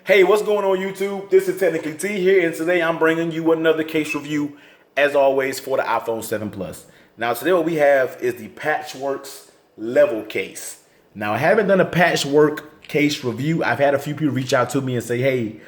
Hey, what's going on YouTube? This is Technically T here, and today I'm bringing you another case review, as always, for the iPhone 7 Plus. Now, today what we have is the Patchworks level case. Now, I haven't done a Patchwork case review. I've had a few people reach out to me and say, hey,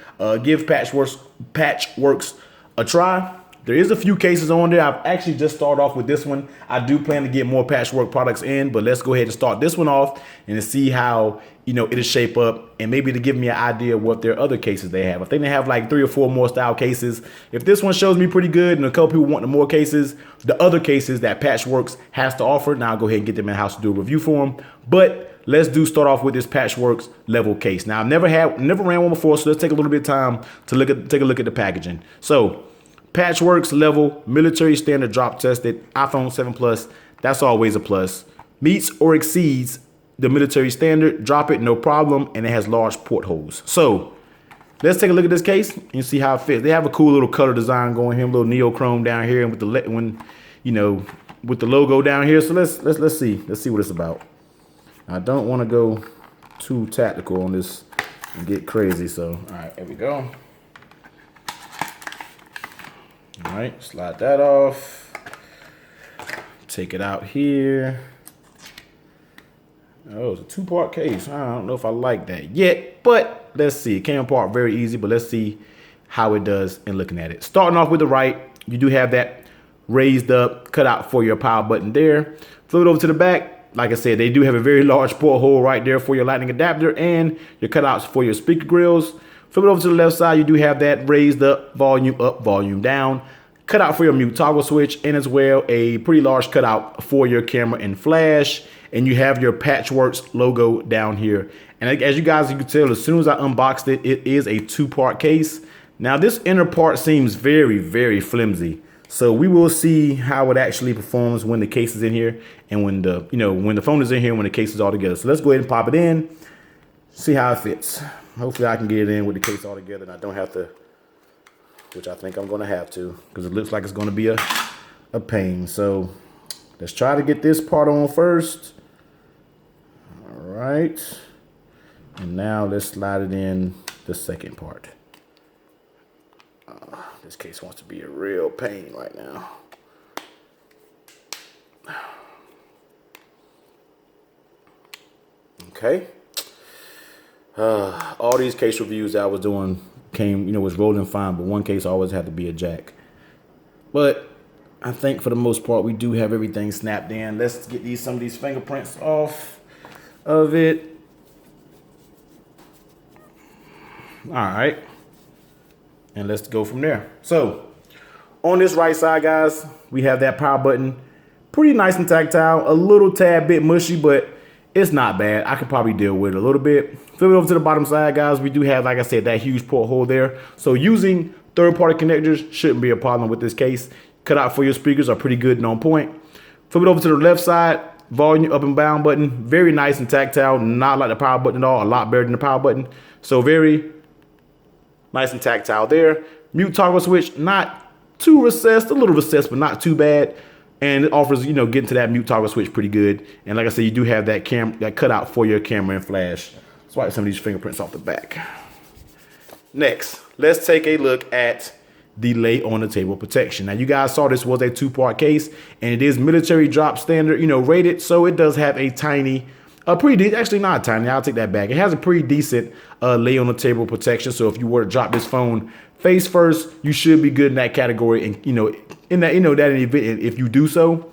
give Patchworks a try. There is a few cases on there. I've actually just started off with this one. I do plan to get more Patchwork products in, but let's go ahead and start this one off and see how, it'll shape up, and maybe to give me an idea of what their other cases they have. I think they have like 3 or 4 more style cases. If this one shows me pretty good and a couple people want the more cases, the other cases that Patchworks has to offer, now I'll go ahead and get them in house to do a review for them. But let's start off with this Patchworks level case. Now I've never ran one before, so let's take a little bit of time to take a look at the packaging. So Patchworks level, military standard drop tested, iPhone 7 Plus, that's always a plus. Meets or exceeds the military standard, drop it, no problem, and it has large portholes. So let's take a look at this case and see how it fits. They have a cool little color design going here, a little neochrome down here, and with the logo down here. So let's see what it's about. I don't want to go too tactical on this and get crazy. So all right, here we go. All right, slide that off. Take it out here. Oh, it's a 2-part case. I don't know if I like that yet, but let's see. It came apart very easy, but let's see how it does in looking at it. Starting off with the right, you do have that raised up cutout for your power button there. Flip it over to the back. Like I said, they do have a very large porthole right there for your lightning adapter and your cutouts for your speaker grills. Flip it over to the left side, you do have that raised up, volume down. Cutout for your mute toggle switch, and as well a pretty large cutout for your camera and flash. And you have your Patchworks logo down here. And as you guys can tell, as soon as I unboxed it, it is a 2-part case. Now this inner part seems very, very flimsy. So we will see how it actually performs when the case is in here and when the phone is in here, when the case is all together. So let's go ahead and pop it in, see how it fits. Hopefully I can get it in with the case all together and I don't have to, which I think I'm gonna have to, because it looks like it's gonna be a pain. So let's try to get this part on first. All right, and now let's slide it in the second part. This case wants to be a real pain right now. Okay. All these case reviews that I was doing was rolling fine, but one case always had to be a jack. But I think for the most part, we do have everything snapped in. Let's get some of these fingerprints off of it. All right, and let's go from there. So on this right side, guys, we have that power button, pretty nice and tactile, a little tad bit mushy, but it's not bad. I could probably deal with it a little bit. Flip it over to the bottom side, guys. We do have, like I said, that huge porthole there. So using third-party connectors shouldn't be a problem with this case. Cutout for your speakers are pretty good and on point. Flip it over to the left side, volume up and down button, very nice and tactile, not like the power button at all, a lot better than the power button. So very nice and tactile there. Mute toggle switch, not too recessed, a little recessed, but not too bad. And it offers, getting to that mute toggle switch pretty good. And like I said, you do have that cutout for your camera and flash. Let's wipe some of these fingerprints off the back. Next, let's take a look at the lay on the table protection. Now you guys saw this was a 2-part case, and it is military drop standard, rated. So it does have a actually not tiny, I'll take that back. It has a pretty decent lay on the table protection. So if you were to drop this phone face first, you should be good in that category. And in that event, if you do so.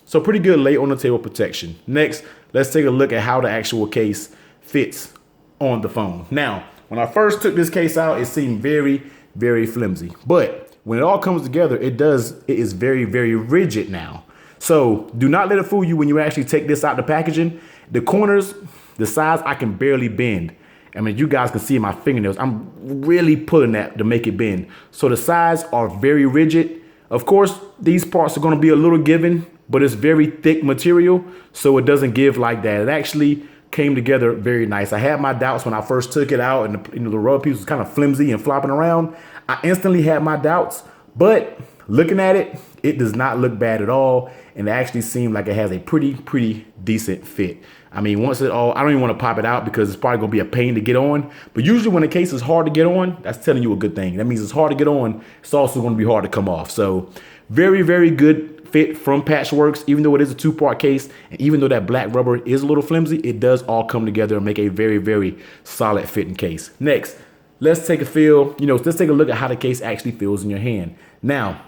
So pretty good lay on the table protection. Next, let's take a look at how the actual case fits on the phone. Now, when I first took this case out, it seemed very, very flimsy. But when it all comes together, it is very, very rigid now. So do not let it fool you when you actually take this out the packaging. The corners, the sides, I can barely bend. I mean, you guys can see my fingernails. I'm really pulling that to make it bend. So the sides are very rigid. Of course, these parts are going to be a little given, but it's very thick material, so it doesn't give like that. It actually came together very nice. I had my doubts when I first took it out, and the rubber piece was kind of flimsy and flopping around. I instantly had my doubts, but looking at it, it does not look bad at all. And it actually seems like it has a pretty decent fit. I mean, once it all, I don't even want to pop it out because it's probably going to be a pain to get on. But usually when a case is hard to get on, that's telling you a good thing. That means it's hard to get on. It's also going to be hard to come off. So very good fit from Patchworks, even though it is a 2-part case. And even though that black rubber is a little flimsy, it does all come together and make a very solid fitting case. Next, let's take a feel, let's take a look at how the case actually feels in your hand. Now,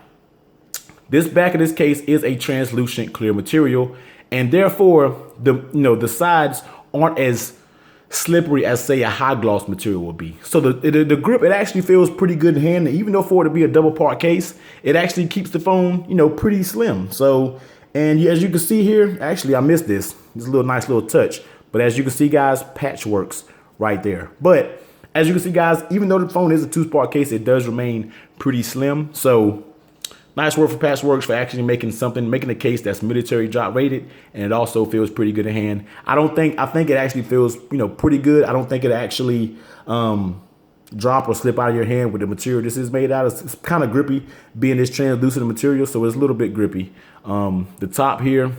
this back of this case is a translucent clear material, and therefore the sides aren't as slippery as, say, a high gloss material would be. So the grip, it actually feels pretty good in hand. And even though for it to be a double part case, it actually keeps the phone, pretty slim. So, and as you can see here, actually I missed this. It's a nice little touch. But as you can see, guys, Patchworks right there. But as you can see, guys, even though the phone is a 2-part case, it does remain pretty slim. So nice work for Patchworks for actually making a case that's military drop rated, and it also feels pretty good in hand. I think it actually feels, pretty good. I don't think it actually drop or slip out of your hand with the material this is made out of. It's kind of grippy, being this translucent material, so it's a little bit grippy. The top here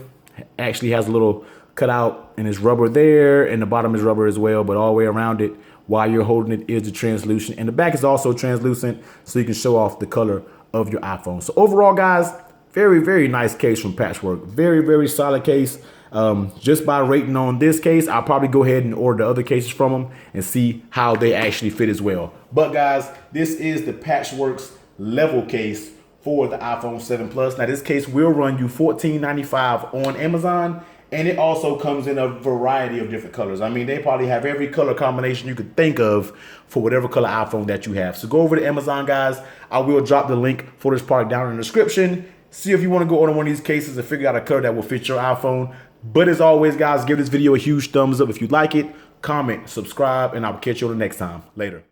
actually has a little cutout, and it's rubber there, and the bottom is rubber as well, but all the way around it while you're holding it is the translucent, and the back is also translucent, so you can show off the color of your iPhone. So overall, guys, very nice case from Patchwork. Very solid case. Just by rating on this case, I'll probably go ahead and order the other cases from them and see how they actually fit as well. But guys, this is the Patchworks level case for the iPhone 7 Plus. Now this case will run you $14.95 on Amazon, and it also comes in a variety of different colors. I mean, they probably have every color combination you could think of for whatever color iPhone that you have. So go over to Amazon, guys. I will drop the link for this product down in the description. See if you want to go order one of these cases and figure out a color that will fit your iPhone. But as always, guys, give this video a huge thumbs up if you like it. Comment, subscribe, and I'll catch you on the next time. Later.